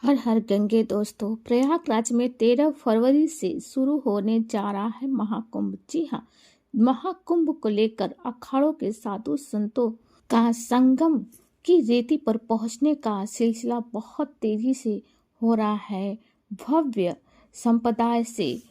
हर हर गंगे दोस्तों, प्रयागराज में 13 फरवरी से शुरू होने जा रहा है महाकुंभ। जी हाँ, महाकुंभ को लेकर अखाड़ों के साधु संतों का संगम की रेती पर पहुंचने का सिलसिला बहुत तेजी से हो रहा है। भव्य संप्रदाय से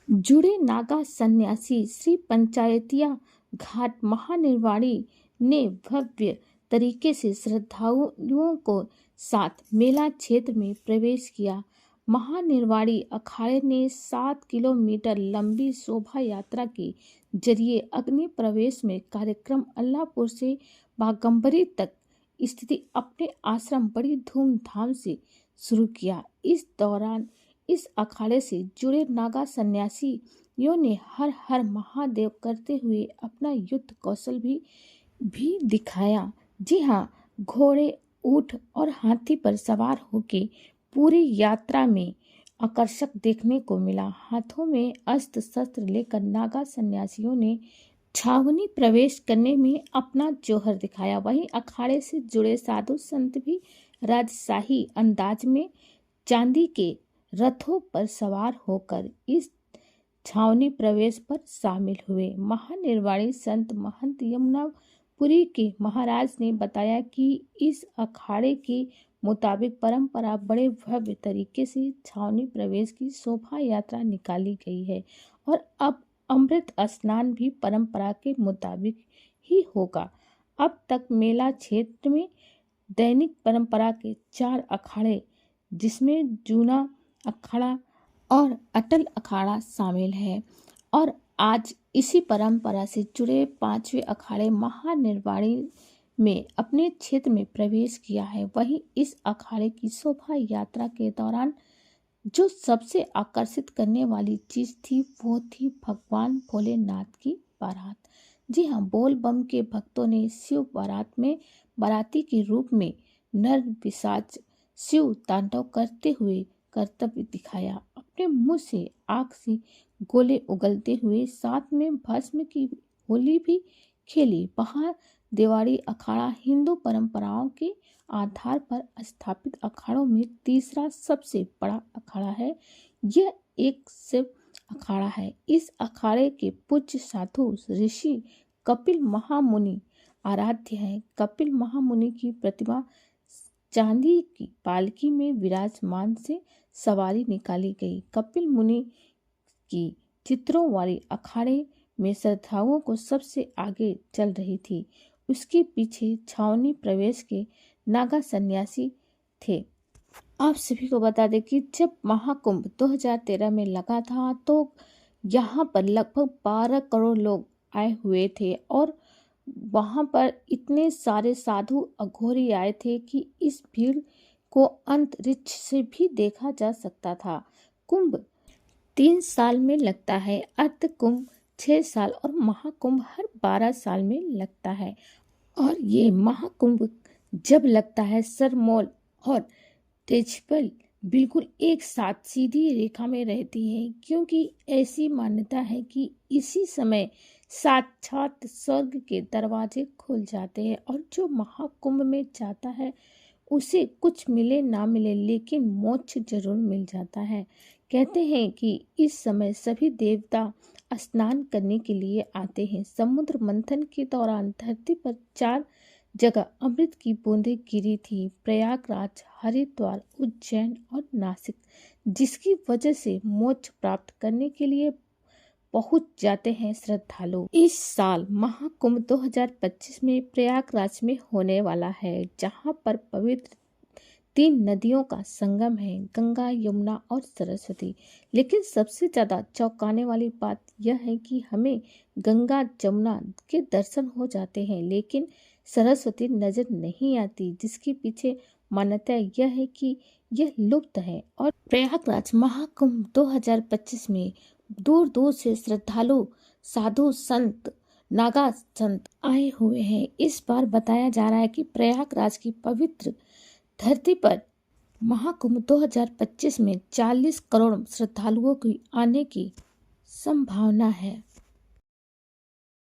जुड़े नागा सन्यासी श्री पंचायतिया घाट महानिर्वाणी ने भव्य तरीके से श्रद्धालुओं को साथ मेला क्षेत्र में प्रवेश किया। महानिर्वाणी अखाड़े ने 7 किलोमीटर लंबी शोभा यात्रा के जरिए अग्नि प्रवेश में कार्यक्रम अल्लाहपुर से बागंबरी तक स्थित अपने आश्रम बड़ी धूमधाम से शुरू किया। इस दौरान इस अखाड़े से जुड़े नागा सन्यासियों ने हर हर महादेव करते हुए अपना युद्ध कौशल भी दिखाया। जी हाँ, घोड़े, ऊंट और हाथी पर सवार होकर पूरी यात्रा में आकर्षक देखने को मिला। हाथों में अस्त्र शस्त्र लेकर नागा सन्यासियों ने छावनी प्रवेश करने में अपना जौहर दिखाया। वहीं अखाड़े से जुड़े साधु संत भी राजशाही अंदाज में चांदी के रथों पर सवार होकर इस छावनी प्रवेश पर शामिल हुए। महानिर्वाणी संत महंत यमुनापुरी के महाराज ने बताया कि इस अखाड़े के मुताबिक परंपरा बड़े भव्य तरीके से छावनी प्रवेश की शोभा यात्रा निकाली गई है और अब अमृत स्नान भी परंपरा के मुताबिक ही होगा। अब तक मेला क्षेत्र में दैनिक परंपरा के 4 अखाड़े, जिसमें जूना अखाड़ा और अटल अखाड़ा शामिल है, और आज इसी परंपरा से जुड़े 5वें अखाड़े महानिर्वाणी में अपने क्षेत्र में प्रवेश किया है। वहीं इस अखाड़े की शोभा यात्रा के दौरान जो सबसे आकर्षित करने वाली चीज थी वो थी भगवान भोलेनाथ की बारात। जी हाँ, बोल बम के भक्तों ने शिव बारात में बाराती के रूप में नर पिशाच शिव तांडव करते हुए कर्तव्य दिखाया। अपने मुंह से आग से गोले उगलते हुए साथ में भस्म की होली भी खेली। महादेवाड़ी अखाड़ा हिंदू परंपराओं के आधार पर स्थापित अखाड़ों में तीसरा सबसे बड़ा अखाड़ा है। यह एक शिव अखाड़ा है। इस अखाड़े के पूज्य साधु ऋषि कपिल महामुनि आराध्य हैं। कपिल महामुनि की प्रतिमा चांदी की पालकी में विराजमान से सवारी निकाली गई। कपिल मुनि की चित्रों वाली अखाड़े में श्रद्धालुओं को सबसे आगे चल रही थी। उसके पीछे छावनी प्रवेश के नागा सन्यासी थे। आप सभी को बता दें कि जब महाकुंभ 2013 में लगा था तो यहाँ पर लगभग 12 करोड़ लोग आए हुए थे और वहाँ पर इतने सारे साधु अघोरी आए थे कि इस भीड़ को अंतरिक्ष से भी देखा जा सकता था। कुंभ 3 साल में लगता है, अर्ध कुंभ 6 साल और महाकुंभ हर 12 साल में लगता है। और ये महाकुंभ जब लगता है सरमौल और तेजपल बिल्कुल एक साथ सीधी रेखा में रहती है, क्योंकि ऐसी मान्यता है कि इसी समय साक्षात स्वर्ग के दरवाजे खुल जाते हैं और जो महाकुंभ में जाता है उसे कुछ मिले ना मिले लेकिन मोक्ष जरूर मिल जाता है। कहते हैं कि इस समय सभी देवता स्नान करने के लिए आते हैं। समुद्र मंथन के दौरान धरती पर 4 जगह अमृत की बूंदें गिरी थी, प्रयागराज, हरिद्वार, उज्जैन और नासिक, जिसकी वजह से मोक्ष प्राप्त करने के लिए पहुंच जाते हैं श्रद्धालु। इस साल महाकुंभ 2025 में प्रयागराज में होने वाला है, जहां पर पवित्र 3 नदियों का संगम है, गंगा, यमुना और सरस्वती। लेकिन सबसे ज्यादा चौंकाने वाली बात यह है कि हमें गंगा जमुना के दर्शन हो जाते हैं लेकिन सरस्वती नजर नहीं आती, जिसके पीछे मान्यता यह है कि यह लुप्त है। और प्रयागराज महाकुंभ 2025 में दूर दूर से श्रद्धालु साधु संत नागा संत आए हुए हैं। इस बार बताया जा रहा है कि प्रयागराज की पवित्र धरती पर महाकुंभ 2025 में 40 करोड़ श्रद्धालुओं की आने की संभावना है।